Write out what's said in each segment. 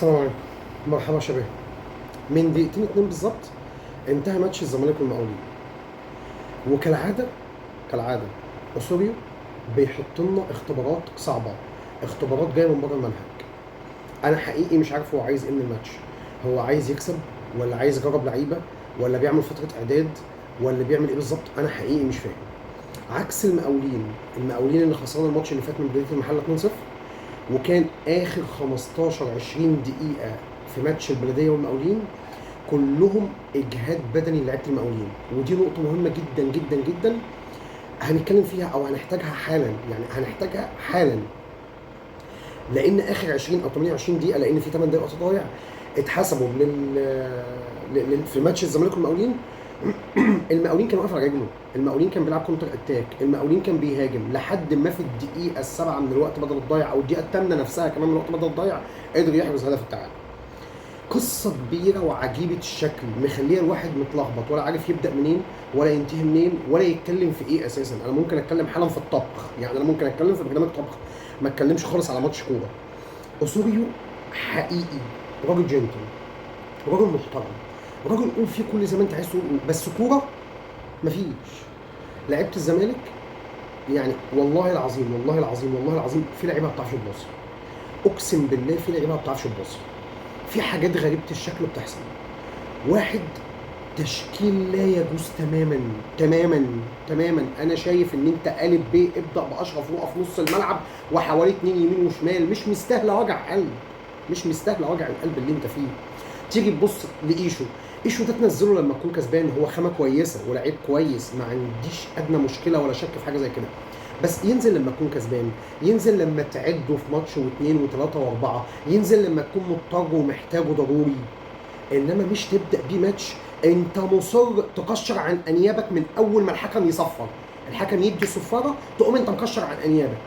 السلام عليكم. مرحبا شباب. من دقيقتين اتنين بالظبط انتهى ماتش الزمالك والمقاولين، وكالعاده اسوريو بيحط لنا اختبارات صعبه، اختبارات جايه من بره المنهج. انا حقيقي مش عارف هو عايز ايه من الماتش. هو عايز يكسب ولا عايز يجرب لعيبه ولا بيعمل فتره اعداد ولا بيعمل ايه بالظبط؟ انا حقيقي مش فاهم. عكس المقاولين اللي خسرنا الماتش اللي فات من بدايه المحله 2-0، وكان اخر 15 20 دقيقه في ماتش البلديه والمقاولين كلهم اجهاد بدني لعيبه المقاولين، ودي نقطه مهمه جدا جدا جدا هنتكلم فيها او هنحتاجها حالا، لان اخر 20 او 28 دقيقه، لان في 8 دقائق ضايع اتحسبوا في ماتش الزمالك والمقاولين. المقاولين كان واقف على رجله، المقاولين كان بيلعب كونتر اتاك، المقاولين كان بيهاجم لحد ما في الدقيقه السابعه من الوقت بدل الضايع او الدقيقه الثامنه نفسها كمان من الوقت بدل الضايع قدر يحرز هدف التعادل. قصه كبيره وعجيبه الشكل مخليه الواحد متلخبط ولا عارف يبدا منين ولا ينتهي منين ولا يتكلم في ايه اساسا. انا ممكن اتكلم حالا في الطبخ، يعني انا ممكن اتكلم في برنامج طبخ، ما اتكلمش خالص على ماتش كوره. اسوريو حقيقي راجل جنتل، راجل محترم، راجل قول فيه كل زي ما انت عايز تقول، بس كوره مفيش. لعيبه الزمالك يعني والله العظيم والله العظيم والله العظيم في لعيبه ما بتعرفش تباصي، اقسم بالله في لعيبه ما بتعرفش تباصي، في حاجات غريبه الشكل بتحصل. واحد تشكيل لا يجوز تماما تماما تماما. انا شايف ان انت قالب بيه ابدا باشرف وقف نص الملعب وحوالي 2 يمين وشمال، مش مستاهله وجع قلب، مش مستاهله وجع القلب اللي انت فيه. تيجي تبص ايشو ده تنزله لما تكون كسبان، هو خامه كويسه ولاعيب كويس، ما عنديش ادنى مشكله ولا شك في حاجه زي كده، بس ينزل لما تكون كسبان، ينزل لما تعده في ماتش واثنين وثلاثه واربعه، ينزل لما تكون مضطر ومحتاجه ضروري، انما مش تبدا بيه ماتش انت مصر تقشر عن انيابك من اول ما الحكم يصفر، الحكم يدي صفاره تقوم انت مكشر عن انيابك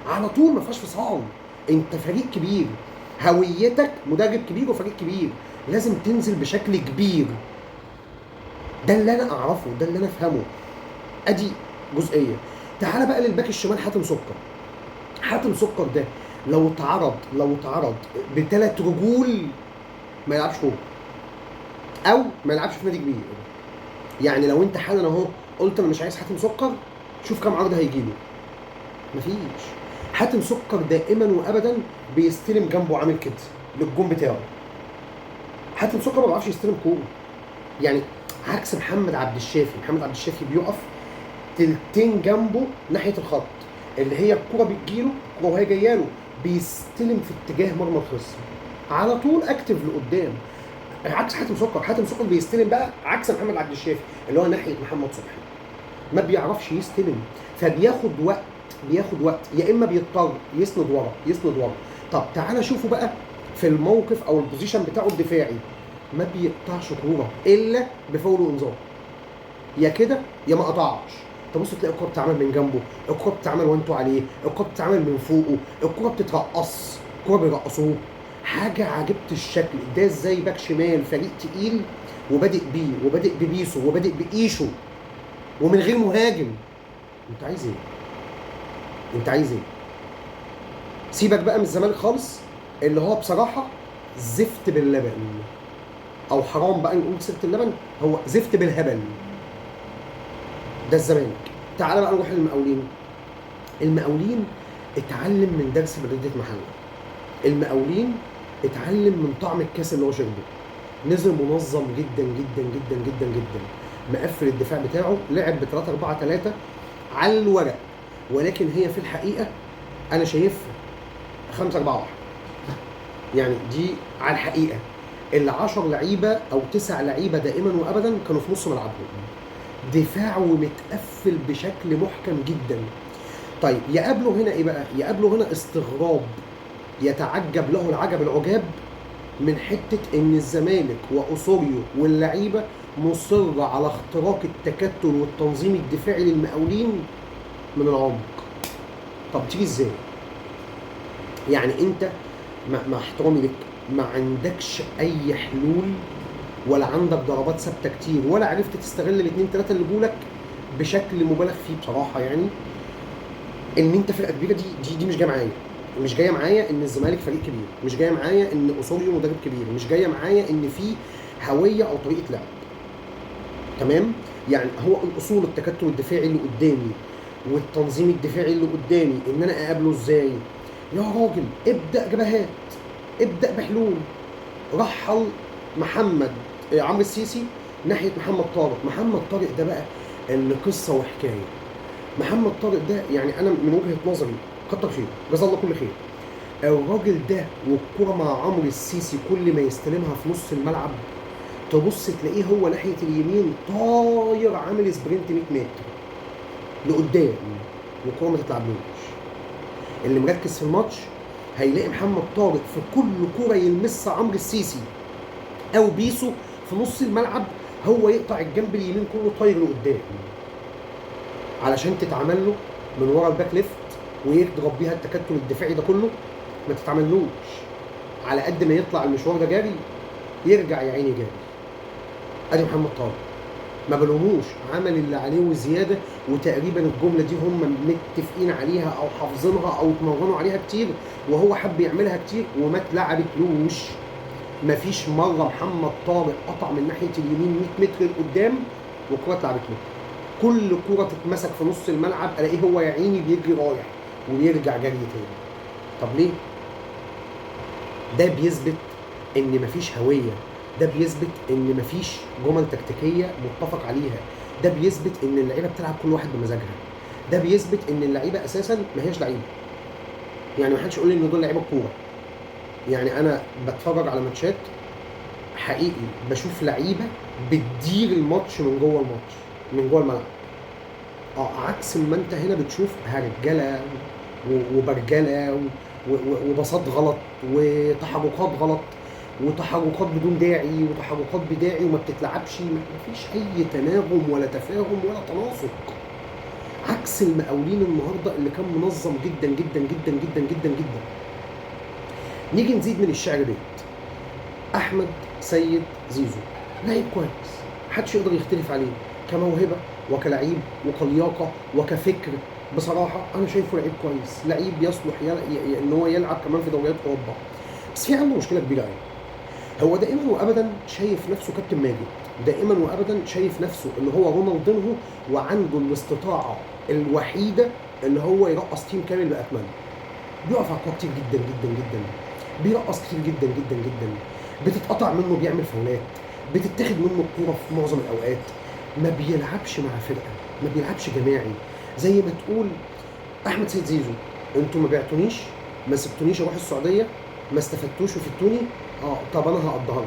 على طول، ما فيهاش فصال. انت فريق كبير، هويتك مدرب كبير وفريق كبير، لازم تنزل بشكل كبير. ده اللي انا اعرفه، ده اللي انا افهمه. ادي جزئيه. تعال بقى للباك الشمال حاتم سكر ده لو اتعرض بثلاث رجول ما يلعبش كوره او ما يلعبش في نادي كبير. يعني لو انت حالا اهو قلت انا مش عايز حاتم سكر، شوف كام عرض هيجي له. مفيش. حاتم سكر دائما وابدا بيستلم جنبه عامل كده للجون بتاعه. حاتم سكر ما بيعرفش يستلم كوره، يعني عكس محمد عبد الشافي بيقف تلتين جنبه ناحيه الخط، اللي هي الكوره بتجيله وهي جايه له بيستلم في اتجاه مرمى الخصم على طول اكتف لقدام. عكس حاتم سكر بيستلم بقى عكس محمد عبد الشافي اللي هو ناحيه محمد صبحي، ما بيعرفش يستلم، فبياخد وقت يا اما بيضطر يسند ورا. طب تعالى شوفوا بقى في الموقف او البوزيشن بتاعه الدفاعي، ما بيقطعش كوره الا بفاول وانذار، يا كده يا ما قطعش. تبص تلاقي الكوره بتتعمل من جنبه، الكوره بتتعمل وانتوا عليه، الكوره بتتعمل من فوقه، الكوره بتترقص، الكوره بيرقصوه. حاجه عجيبه الشكل ده. ازاي باك شمال فريق تقيل وبادئ بيه وبادئ ببيسو وبادئ بايشو ومن غير مهاجم؟ انت عايز ايه؟ سيبك بقى من الزمالك خالص اللي هو بصراحه زفت باللبن، او حرام بقى نقول زفت اللبن، هو زفت بالهبل. ده الزمالك. تعالى بقى نروح المقاولين اتعلم من درس بلديه محله. المقاولين اتعلم من طعم الكاس اللي هو شربه، نزل منظم جدا جدا جدا جدا جدا، مقفل الدفاع بتاعه، لعب ب 3-4-3 على الورق، ولكن هي في الحقيقه انا شايفها 5-4-1. يعني دي على الحقيقه ال10 لعيبه او 9 لعيبه دائما وابدا كانوا في نص ملعبهم، دفاع ومتقفل بشكل محكم جدا. طيب يقابله هنا ايه بقى؟ يقابله هنا استغراب يتعجب له العجب العجاب من حته ان الزمالك واسوريو واللعيبه مصره على اختراق التكتل والتنظيم الدفاعي للمقاولين من العمق. طب تيجي ازاي؟ يعني انت مع احترامي لك ما عندكش اي حلول ولا عندك ضربات ثابته كتير ولا عرفت تستغل الاثنين ثلاثه اللي جولك بشكل مبالغ فيه بصراحه. يعني ان انت فرقه كبيره دي مش جايه معايا. مش جايه معايا ان الزمالك فريق كبير، مش جايه معايا ان اسوريو مدرب كبير، مش جايه معايا ان في هويه او طريقه لعب. تمام؟ يعني هو الاصول التكتل الدفاعي اللي قدامي والتنظيم الدفاعي اللي قدامي ان انا اقابله ازاي؟ يا راجل ابدا جبهات، ابدا بحلول. رحل محمد عمرو السيسي ناحيه محمد طارق. محمد طارق ده بقى اللي قصه وحكايه. محمد طارق ده يعني انا من وجهه نظري كتر خير، جزاه الله كل خير. الراجل ده والكرة مع عمرو السيسي كل ما يستلمها في نص الملعب تبص تلاقيه هو ناحيه اليمين طاير عامل سبرنت 100 متر لقدام والكرة ما تتلعبلوش. اللي مركز في الماتش هيلاقي محمد طارق في كل كرة يلمسها عمرو السيسي او بيسو في نص الملعب هو يقطع الجنب اليمين كله طاير لقدام علشان تتعمل له من ورا الباك ليفت ويضرب بيها التكتل الدفاعي ده كله. ما تتعملوش. على قد ما يطلع المشوار ده جاري يرجع يا عيني جاري. ادي محمد طارق ما بلوموش، عمل اللي عليه وزياده، وتقريبا الجمله دي هم متفقين عليها او حافظينها او اتمرنوا عليها كتير، وهو حب يعملها كتير وما اتلعبتلوش. مفيش مره محمد طارق قطع من ناحيه اليمين 100 متر لقدام والكره اتلعبت له. كل كره تتمسك في نص الملعب الاقيه هو يا عيني بيجري رايح ويرجع جري تاني. طب ليه؟ ده بيثبت ان مفيش هويه، ده بيثبت ان مفيش جمل تكتيكيه متفق عليها، ده بيثبت ان اللعيبه بتلعب كل واحد بمزاجها، ده بيثبت ان اللعيبه اساسا ما هياش لعيبه. يعني ما حدش يقول لي ان دول لعيبه كوره. يعني انا بتفرج على ماتشات حقيقي بشوف لعيبه بتدير الماتش من جوه الماتش، من جوه الملعب. عكس ما انت هنا بتشوف هرجله وبرجله وبساط غلط وتحركات غلط وتحركات بدون داعي وتحركات بداعي وما بتتلعبش. مفيش اي تناغم ولا تفاهم ولا تناسق. عكس المقاولين النهارده اللي كان منظم جدا جدا جدا جدا جدا جدا. نيجي نزيد من الشعر بيت. احمد سيد زيزو لعيب كويس محدش يقدر يختلف عليه كموهبه وكلعيب وكلياقه وكفكر. بصراحه انا شايفه لعيب كويس، لعيب يصلح ان هو يلعب كمان في دوريات اوروبا. بس في عنده مشكله كبيره قوي. هو دائما وابدا شايف نفسه كابتن ماجد، دائما وابدا شايف نفسه ان هو رونالدينهو وعنده الاستطاعه الوحيده اللي هو يرقص تيم كامل باكمله. بيقف على الكوره كتير جدا جدا جدا، بيرقص كتير جدا جدا جدا، بتتقطع منه بيعمل فاولات، بتتاخد منه الكوره في معظم الاوقات. ما بيلعبش مع فرقه، ما بيلعبش جماعي. زي ما تقول احمد سيد زيزو انتوا ما بعتونيش، ما سبتونيش اروح السعوديه، ما استفدتوش وفدتوني، طب انا هقضيها لكم.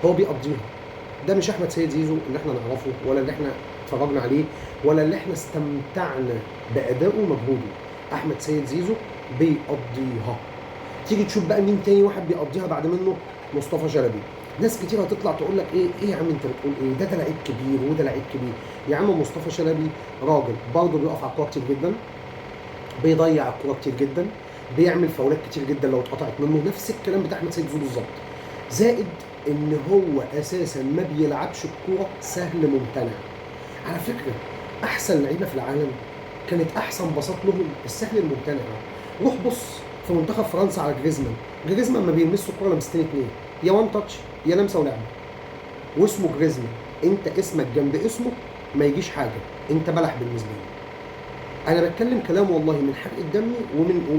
هو بيقضيها. ده مش احمد سيد زيزو اللي احنا نعرفه ولا اللي احنا اتفرجنا عليه ولا اللي احنا استمتعنا بادائه ومجهوده. احمد سيد زيزو بيقضيها. تيجي تشوف بقى مين تاني واحد بيقضيها بعد منه؟ مصطفى شلبي. ناس كتير هتطلع تقول لك ايه يا عم انت بتقول ايه؟ ده لعيب كبير وده لعيب كبير. يا عم مصطفى شلبي راجل برضه بيقف على الكوره كتير جدا، بيضيع الكوره كتير جدا، بيعمل فاولات كتير جدا لو اتقطعت منه. نفس الكلام بتاع احمد سيد زيزو بالظبط. زائد ان هو اساسا ما بيلعبش الكوره سهل ممتنع. على فكره احسن لعيبه في العالم كانت احسن بساط لهم السهل الممتنع. روح بص في منتخب فرنسا على جريزمان ما بيلمسوا الكوره لمستين اتنين، يا وان تاتش يا لمسه ولعبه. واسمه جريزمان، انت اسمك جنب اسمه ما يجيش حاجه، انت بلح بالنسبه لي. انا بتكلم كلام والله من حرق دمي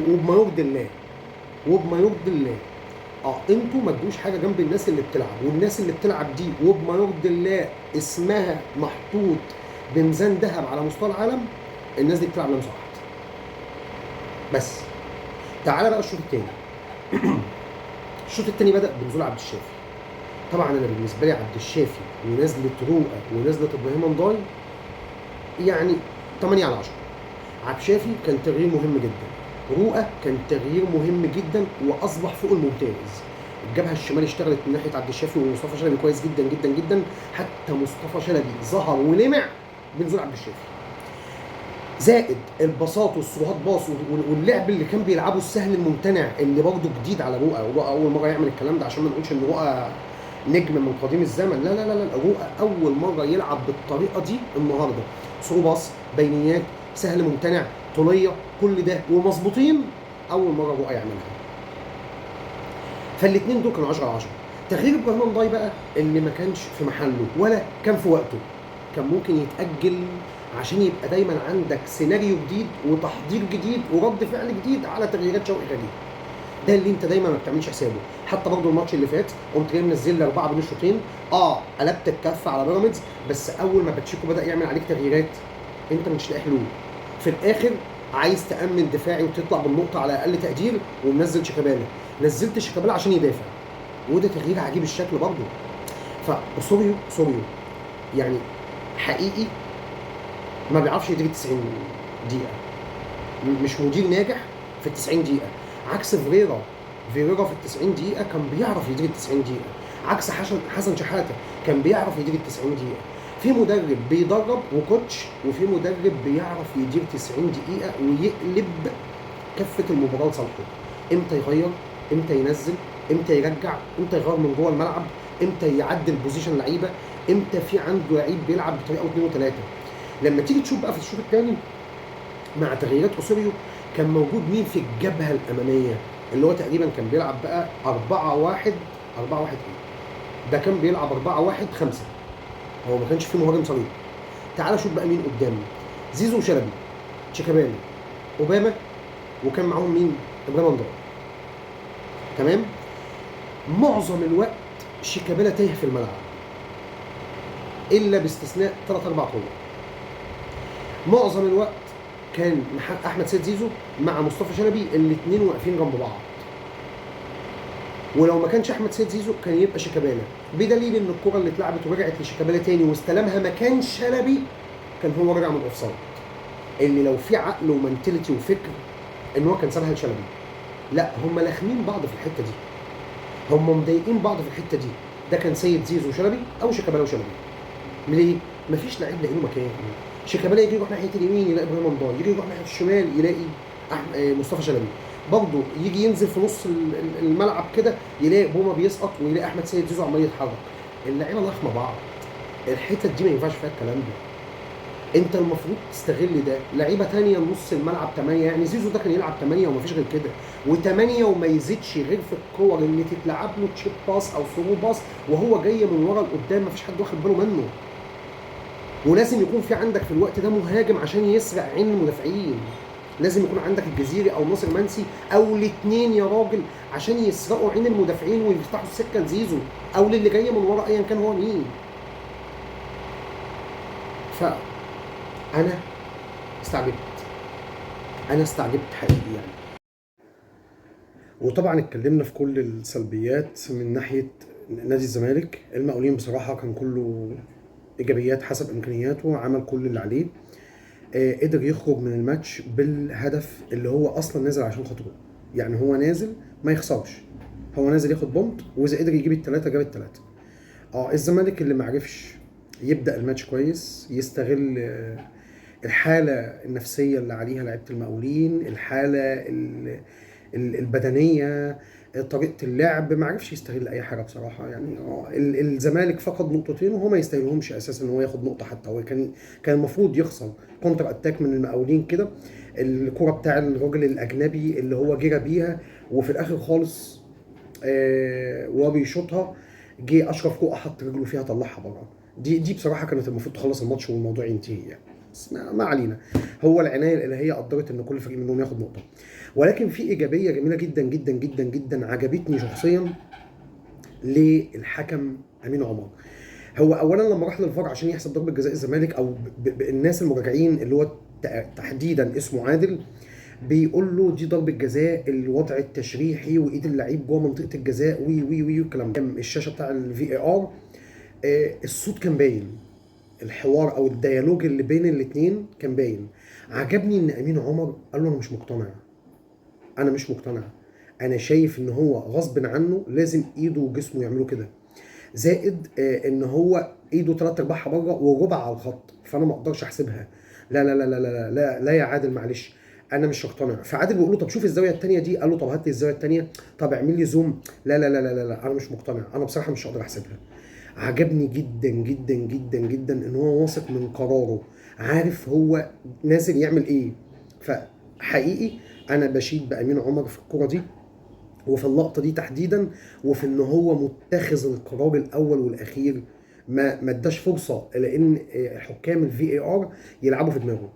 وبما يرضي الله، وبما يرضي الله. انتوا ما تجوش حاجه جنب الناس اللي بتلعب، والناس اللي بتلعب دي وبما يرضي الله اسمها محطوط بميزان ذهب على مستوى العالم. الناس دي بتلعب لمسه واحده بس. تعالى بقى الشوط الثاني. الشوط الثاني بدا بنزول عبد الشافي. طبعا انا بالنسبه لي عبد الشافي ونزله رؤى ونزله ابراهيم نضاي يعني 8 على 10. عبد الشافي كان تغيير مهم جدا، رؤى كان تغيير مهم جدا واصبح فوق الممتاز. الجبهه الشمال اشتغلت من ناحيه عبد الشافي ومصطفى شلبي كويس جدا جدا جدا. حتى مصطفى شلبي ظهر ولمع بنزول عبد الشافي. زائد البساط والسرعات باص واللعب اللي كان بيلعبه السهل الممتنع اللي برضه جديد على رؤى. ورؤى اول مره يعمل الكلام ده، عشان ما نقولش ان رؤى نجم من قديم الزمن. لا لا لا لا، رؤى اول مره يلعب بالطريقه دي النهارده. ثرو باص، بينيات، سهل ممتنع، طوليه، كل ده ومظبوطين اول مره رؤى يعملها. فالاثنين دول كانوا 10 على 10. تغيير ابراهيم نضاي بقى اللي ما كانش في محله ولا كان في وقته، كان ممكن يتاجل عشان يبقى دايما عندك سيناريو جديد وتحضير جديد ورد فعل جديد على تغييرات شوقي غريب. ده اللي انت دايما ما بتعملش حسابه. حتى برضه الماتش اللي فات قمت جاي منزل لي 4 بين الشوطين، قلبت الكفه على بيراميدز، بس اول ما باتشيكو بدا يعمل عليك تغييرات انت مش لاقي حلول. في الاخر عايز تامن دفاعي وتطلع بالنقطه على اقل تقدير ومنزل شيكابالا. نزلت شيكابالا عشان يدافع، وده تغيير عجيب الشكل برضه. فاسوريو يعني حقيقي ما بيعرفش يدير 90 دقيقه، مش مدير ناجح في ال 90 دقيقه، عكس فيريرا في ال 90 دقيقه كان بيعرف يدير ال 90 دقيقه، عكس حسن شحاته كان بيعرف يدير ال 90 دقيقه. في مدرب بيدرب وكوتش، وفي مدرب بيعرف يدير 90 دقيقه ويقلب كفه المباراه لصالحه. امتى يغير، امتى ينزل، امتى يرجع، امتى يغير من جوه الملعب، امتى يعدل بوزيشن لعيبه، امتى في عنده لعيب بيلعب بطريقه واثنين وثلاثه. لما تيجي تشوف بقى في الشوط الثاني مع تغييرات اوسوريو كان موجود مين في الجبهه الاماميه، اللي هو تقريبا كان بيلعب بقى 4-1 4-1 ده كان بيلعب 4-1-5. هو ما كانش فيه مهاجم صريح. تعال شوف بقى مين قدامه. زيزو وشلبي، شيكابالا، اوباما، وكان معاهم مين؟ ابراهيم نضال. تمام. معظم الوقت شيكابالا تايه في الملعب الا باستثناء 3-4 كور. معظم الوقت كان احمد سيد زيزو مع مصطفى شلبي الاثنين واقفين جنب بعض، ولو ما كانش احمد سيد زيزو كان يبقى شيكابالا، بدليل ان الكره اللي اتلعبت ورجعت لشيكابالا تاني واستلمها مكان شلبي كان هو راجع من الاوفسايد، اللي لو في عقل ومنتاليتي وفكر ان هو كان سابها لشلبي. لا، هم لاخمين بعض في الحته دي، هم مضايقين بعض في الحته دي. ده كان سيد زيزو وشلبي او شيكابالا وشلبي. ليه؟ مفيش لعيب لاقي له مكان. شيكابالا يجي يروح ناحيه اليمين يلاقي ابراهيم نضال، يجي يروح ناحيه الشمال يلاقي مصطفى شلبي، برضه يجي ينزل في نص الملعب كده يلاقي بوما بيسقط ويلاقي احمد سيد زيزو عمال يتحرك. اللعيبه لاخمه بعض، الحتت دي ما ينفعش فيها الكلام ده. انت المفروض تستغل ده. لعيبه ثانيه نص الملعب 8، يعني زيزو ده كان يلعب 8 ومفيش غير كده، و8 وما يزيدش غير في الكور اللي تتلعب له تشيب باس او ثرو باس وهو جاي من ورا لقدام مفيش حد واخد باله منه. ولازم يكون في عندك في الوقت ده مهاجم عشان يسرق عين المدافعين. لازم يكون عندك الجزيري او ناصر منسي او الاثنين يا راجل عشان يسرقوا عين المدافعين ويفتحوا السكه لزيزو او للي جاي من ورا ايا كان هو مين. فانا استعجبت، حقيقي يعني. وطبعا اتكلمنا في كل السلبيات من ناحيه نادي الزمالك. المقاولين بصراحه كان كله ايجابيات حسب امكانياته، عمل كل اللي عليه، قدر يخرج من الماتش بالهدف اللي هو اصلا نازل عشان خاطره. يعني هو نازل ما يخسرش، هو نازل ياخد بونت، واذا قدر يجيب الثلاثه جاب الثلاثه. الزمالك اللي ما عرفش يبدا الماتش كويس، يستغل الحاله النفسيه اللي عليها لعيبه المقاولين، الحاله البدنيه، طريقه اللعب، ما عرفش يستغل اي حاجه بصراحه. يعني الزمالك فقد نقطتين وهو ما يستاهلهمش اساسا ان هو ياخد نقطه. حتى هو كان المفروض يخسر كونتر اتاك من المقاولين كده، الكره بتاع الراجل الاجنبي اللي هو جرى بيها وفي الاخر خالص وهو بيشوطها جه اشرف كوقه حط رجله فيها طلعها بره. دي بصراحه كانت المفروض تخلص الماتش والموضوع ينتهي يعني. بس ما علينا، هو العنايه الالهيه قدرت ان كل فريق منهم ياخد نقطه. ولكن في ايجابيه جميله جدا جدا جدا جدا عجبتني شخصيا للحكم امين عمر. هو اولا لما راح للفار عشان يحسب ضربه جزاء الزمالك، او الناس المراجعين اللي هو تحديدا اسمه عادل بيقول له دي ضربه جزاء، الوضع التشريحي وايد اللعيب جوه منطقه الجزاء وي وي وي والكلام ده. الشاشه بتاع الفي اي ار الصوت كان باين، الحوار او الديالوج اللي بين الاثنين كان باين. عجبني ان امين عمر قال له انا مش مقتنع، انا شايف ان هو غصب عنه لازم ايده وجسمه يعملوا كده، زائد ان هو ايده 3/4 بره وربع على الخط، فانا ما اقدرش احسبها. لا لا لا لا لا لا, لا يا عادل معلش انا مش مقتنع. فعادل بيقول له طب شوف الزاويه الثانيه دي، قال له طب هات لي الزاويه الثانيه، طب اعمل لي زوم. لا لا لا لا لا, لا انا مش مقتنع، انا بصراحه مش هقدر احسبها. عجبني جدا جدا جدا جدا ان هو واثق من قراره، عارف هو نازل يعمل ايه. فحقيقي انا بشيد بامين عمر في الكره دي وفي اللقطه دي تحديدا، وفي ان هو متخذ القرار الاول والاخير، ما اداش فرصه لان حكام الفي اي ار يلعبوا في دماغه.